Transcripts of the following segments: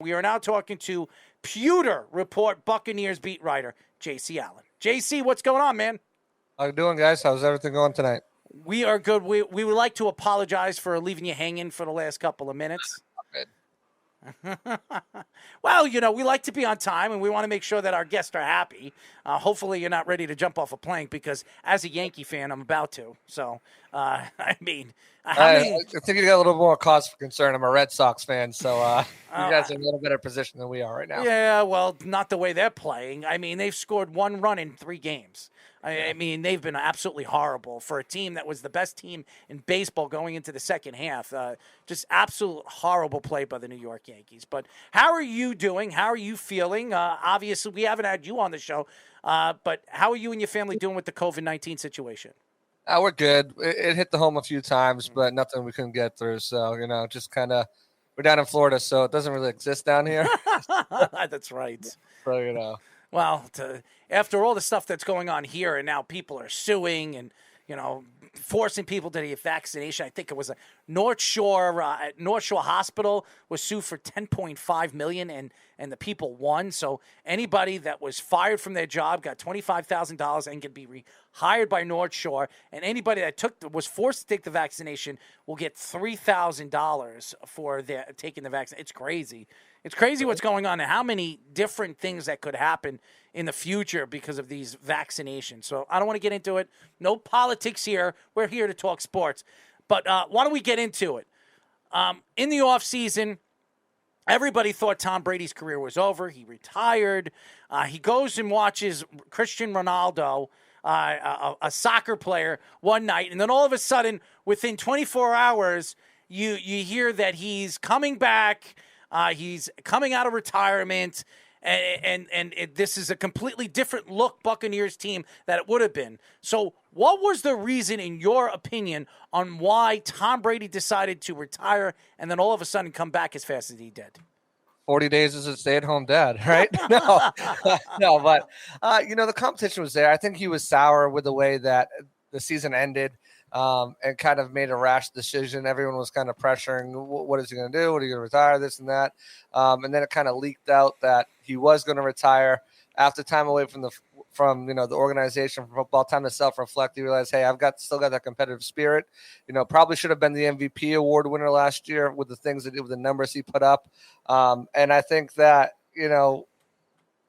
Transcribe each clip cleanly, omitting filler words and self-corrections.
We are now talking to Pewter Report Buccaneers beat writer JC Allen. JC, what's going on, man? How you doing, guys? How's everything going tonight? We are good. We would like to apologize for leaving you hanging for the last couple of minutes. Well, we like to be on time, and we want to make sure that our guests are happy. Hopefully, you're not ready to jump off a plank because, as a Yankee fan, I'm about to. So, I think you got a little more cause for concern. I'm a Red Sox fan, so you guys are in a little better position than we are right now. Yeah, well, not the way they're playing. I mean, they've scored 1 run in 3 games. I mean, they've been absolutely horrible for a team that was the best team in baseball going into the second half. Just absolute horrible play by the New York Yankees. But how are you doing? How are you feeling? Obviously, we haven't had you on the show, but how are you and your family doing with the COVID-19 situation? We're good. It hit the home a few times, but nothing we couldn't get through. So, just kind of – we're down in Florida, so it doesn't really exist down here. That's right. So, Well, after all the stuff that's going on here, and now people are suing and, forcing people to get vaccination. I think it was a North Shore Hospital was sued for $10.5 million, and the people won. So anybody that was fired from their job got $25,000 and can be rehired by North Shore. And anybody that was forced to take the vaccination will get $3,000 for taking the vaccine. It's crazy. It's crazy what's going on and how many different things that could happen in the future because of these vaccinations. So I don't want to get into it. No politics here. We're here to talk sports. But why don't we get into it? In the offseason, everybody thought Tom Brady's career was over. He retired. He goes and watches Cristiano Ronaldo, a soccer player, one night. And then all of a sudden, within 24 hours, you hear that he's coming back. He's coming out of retirement, and this is a completely different look Buccaneers team that it would have been. So what was the reason, in your opinion, on why Tom Brady decided to retire and then all of a sudden come back as fast as he did? 40 days as a stay-at-home dad, right? No, but, the competition was there. I think he was sour with the way that the season ended. And kind of made a rash decision. Everyone was kind of pressuring, what is he going to do? What are you going to retire? This and that. And then it kind of leaked out that he was going to retire after time away from the organization for football, time to self-reflect. He realized, hey, I've still got that competitive spirit. Probably should have been the MVP award winner last year with the things that with the numbers he put up. And I think that,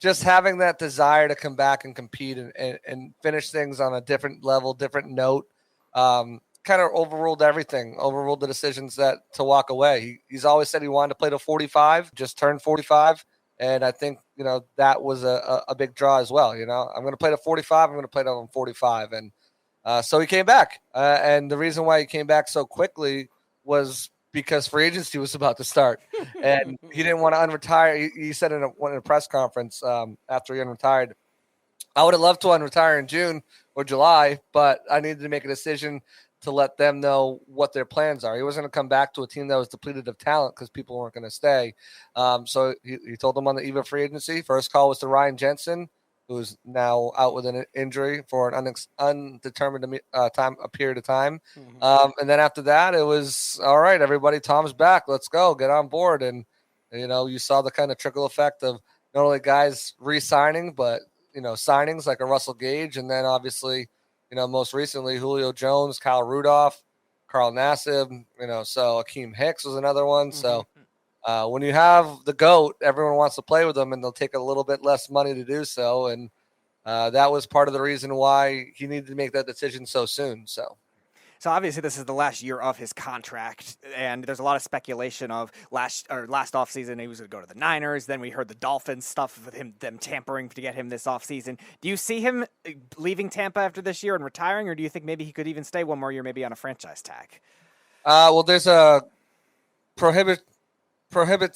just having that desire to come back and compete and finish things on a different level, different note, kind of overruled everything, overruled the decisions to walk away. He's always said he wanted to play to 45, just turned 45. And I think, that was a big draw as well. I'm going to play to 45. I'm going to play to 45. And so he came back. And the reason why he came back so quickly was because free agency was about to start. And he didn't want to unretire. He said in a press conference after he unretired, I would have loved to unretire in June or July, but I needed to make a decision to let them know what their plans are. He wasn't going to come back to a team that was depleted of talent because people weren't going to stay. So he told them on the eve of free agency. First call was to Ryan Jensen, who's now out with an injury for an undetermined period of time. Mm-hmm. And then after that, it was, all right, everybody, Tom's back. Let's go. Get on board. And, you saw the kind of trickle effect of not only guys re-signing, but signings like a Russell Gage, and then obviously, most recently Julio Jones, Kyle Rudolph, Carl Nassib, so Akeem Hicks was another one. Mm-hmm. So when you have the GOAT, everyone wants to play with them, and they'll take a little bit less money to do so. And that was part of the reason why he needed to make that decision so soon. So obviously this is the last year of his contract, and there's a lot of speculation of last offseason he was going to go to the Niners. Then we heard the Dolphins stuff with them tampering to get him this offseason. Do you see him leaving Tampa after this year and retiring, or do you think maybe he could even stay one more year, maybe on a franchise tag? Well, there's a prohibits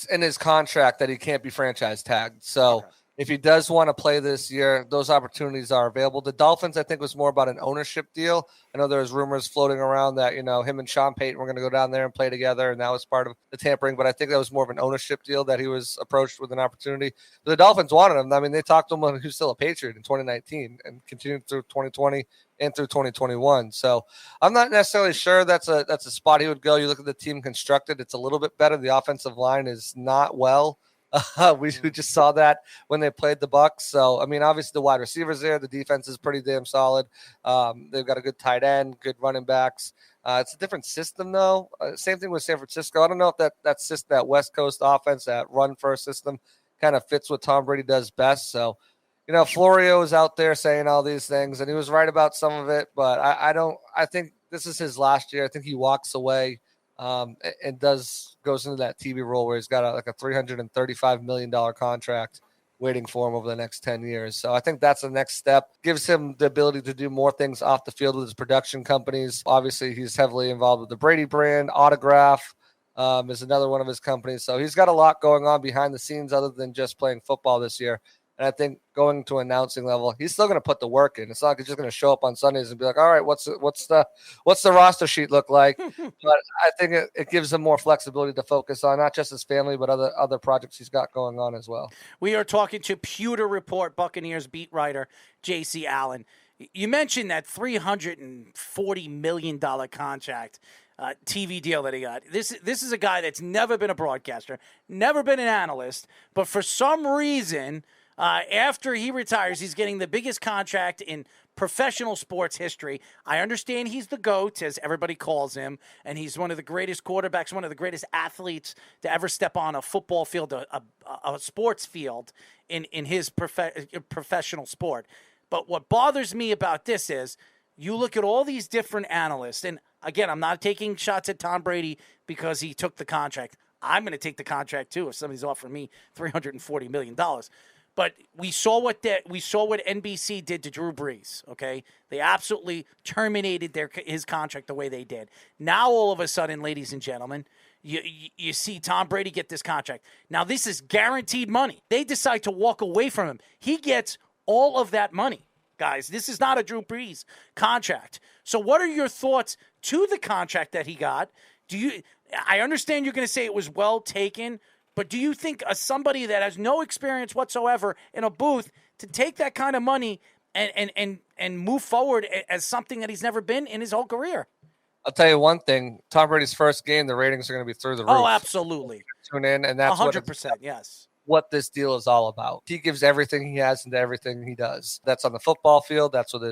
in his contract that he can't be franchise tagged. So okay. If he does want to play this year, those opportunities are available. The Dolphins, I think, was more about an ownership deal. I know there was rumors floating around that, him and Sean Payton were going to go down there and play together, and that was part of the tampering. But I think that was more of an ownership deal that he was approached with an opportunity. But the Dolphins wanted him. I mean, they talked to him when he was still a Patriot in 2019 and continued through 2020 and through 2021. So I'm not necessarily sure that's a spot he would go. You look at the team constructed, it's a little bit better. The offensive line is not well. We just saw that when they played the Bucs. So, I mean, obviously the wide receivers there, the defense is pretty damn solid. They've got a good tight end, good running backs. It's a different system, though. Same thing with San Francisco. I don't know if that system, that West Coast offense, that run-first system, kind of fits what Tom Brady does best. So, Florio is out there saying all these things, and he was right about some of it. But I think this is his last year. I think he walks away and goes into that TV role where he's got a $335 million contract waiting for him over the next 10 years. So I think that's the next step. Gives him the ability to do more things off the field with his production companies. Obviously, he's heavily involved with the Brady brand. Autograph is another one of his companies. So he's got a lot going on behind the scenes other than just playing football this year. And I think going to announcing level, he's still going to put the work in. It's not like he's just going to show up on Sundays and be like, all right, what's the roster sheet look like? But I think it gives him more flexibility to focus on not just his family, but other projects he's got going on as well. We are talking to Pewter Report Buccaneers beat writer J.C. Allen. You mentioned that $340 million contract. TV deal that he got. This is a guy that's never been a broadcaster, never been an analyst, but for some reason, after he retires, he's getting the biggest contract in professional sports history. I understand he's the GOAT, as everybody calls him, and he's one of the greatest quarterbacks, one of the greatest athletes to ever step on a football field, a sports field in his professional sport. But what bothers me about this is you look at all these different analysts, and again, I'm not taking shots at Tom Brady because he took the contract. I'm going to take the contract too if somebody's offering me $340 million. But we saw what NBC did to Drew Brees. Okay, they absolutely terminated his contract the way they did. Now all of a sudden, ladies and gentlemen, you see Tom Brady get this contract. Now this is guaranteed money. They decide to walk away from him. He gets all of that money, guys. This is not a Drew Brees contract. So what are your thoughts to the contract that he got? I understand you're going to say it was well taken, but do you think somebody that has no experience whatsoever in a booth to take that kind of money and move forward as something that he's never been in his whole career? I'll tell you one thing. Tom Brady's first game, the ratings are going to be through the roof. Oh, absolutely. Tune in, and that's 100%, yes. What this deal is all about. He gives everything he has into everything he does. That's on the football field. That's with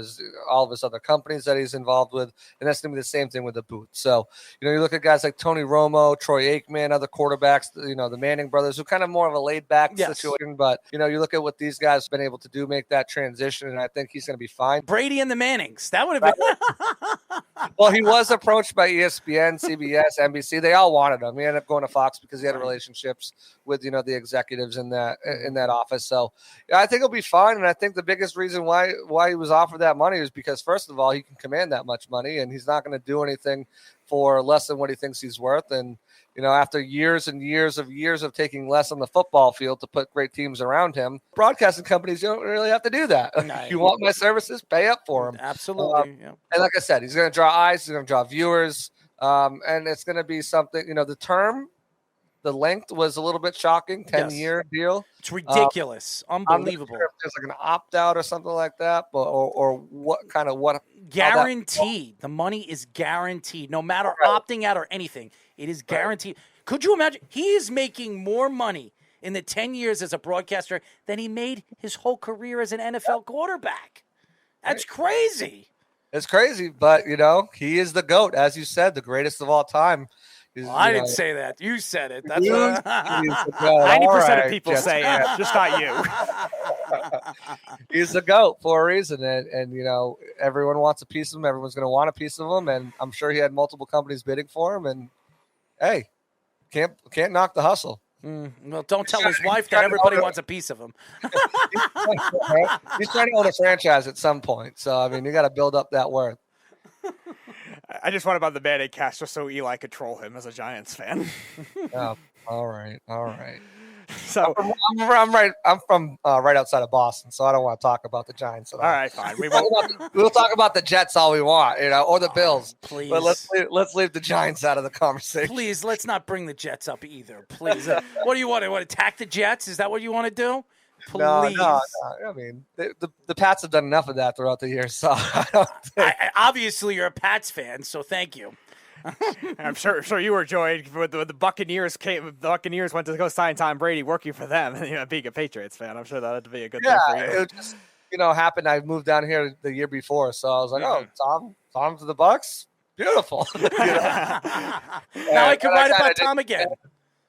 all of his other companies that he's involved with. And that's going to be the same thing with the booth. So, you look at guys like Tony Romo, Troy Aikman, other quarterbacks, the Manning brothers, who kind of more of a laid back situation. But, you look at what these guys have been able to do, make that transition. And I think he's going to be fine. Brady and the Mannings. That would have been. Well, he was approached by ESPN, CBS, NBC. They all wanted him. He ended up going to Fox because he had relationships with, the executives in that office. So I think he'll be fine. And I think the biggest reason why he was offered that money is because, first of all, he can command that much money and he's not going to do anything for less than what he thinks he's worth. And, after years and years of taking less on the football field to put great teams around him, broadcasting companies don't really have to do that. No. You want my services, pay up for them. Absolutely. And like I said, he's going to draw eyes, he's going to draw viewers, and it's going to be something, the length was a little bit shocking, 10-year deal. It's ridiculous. Unbelievable. I'm not sure if there's like an opt-out or something like that, but or what. Guaranteed. The money is guaranteed. No matter opting out or anything, it is guaranteed. Could you imagine? He is making more money in the 10 years as a broadcaster than he made his whole career as an NFL quarterback. That's crazy. It's crazy, but, he is the GOAT, as you said, the greatest of all time. I didn't say that. You said it. That's 90% of people say it, just not you. He's the GOAT for a reason, and everyone wants a piece of him. Everyone's going to want a piece of him, and I'm sure he had multiple companies bidding for him. And hey, can't knock the hustle. Well, don't tell his wife that everybody wants a piece of him. He's trying to own a franchise at some point, so I mean, you got to build up that worth. I just want about the Manning cast just so Eli could troll him as a Giants fan. Oh, all right. So I'm from right outside of Boston, so I don't want to talk about the Giants at all. All right, fine. We'll talk about the Jets all we want, or the Bills. Please, but let's leave the Giants out of the conversation. Please, let's not bring the Jets up either. Please, what do you want? Want to attack the Jets? Is that what you want to do? Please. No. I mean, the Pats have done enough of that throughout the years. So I don't think. Obviously, you're a Pats fan, so thank you. I'm sure you were joyed when the Buccaneers came. The Buccaneers went to go sign Tom Brady, working for them, and being a Patriots fan. I'm sure that had to be a good thing for you. It just happened. I moved down here the year before, so I was like, Mm-hmm. oh, Tom to the Bucks, beautiful. Now I can write about Tom again.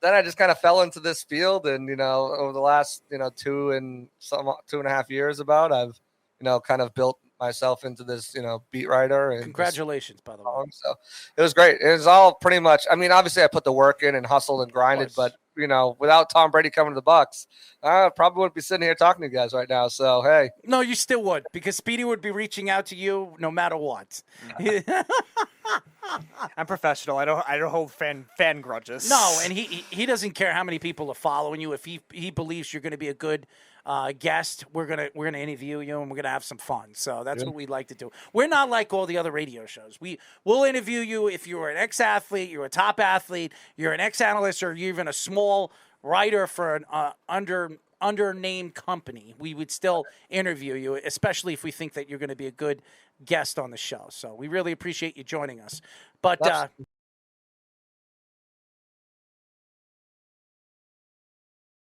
Then I just kind of fell into this field, and over the last 2.5 years, I've kind of built myself into this beat writer. And Congratulations, by the way. So it was great. It was all pretty much. I mean, obviously I put the work in and hustled and grinded, but without Tom Brady coming to the Bucks, I probably wouldn't be sitting here talking to you guys right now. So hey, no, you still would, because Speedy would be reaching out to you no matter what. I'm professional. I don't hold fan grudges. No, and he doesn't care how many people are following you. If he believes you're going to be a good guest, we're gonna interview you and we're gonna have some fun. So that's what we like to do. We're not like all the other radio shows. We'll interview you if you're an ex-athlete, you're a top athlete, you're an ex-analyst, or you're even a small writer for an undernamed company. We would still interview you, especially if we think that you're going to be a good guest on the show. So we really appreciate you joining us. But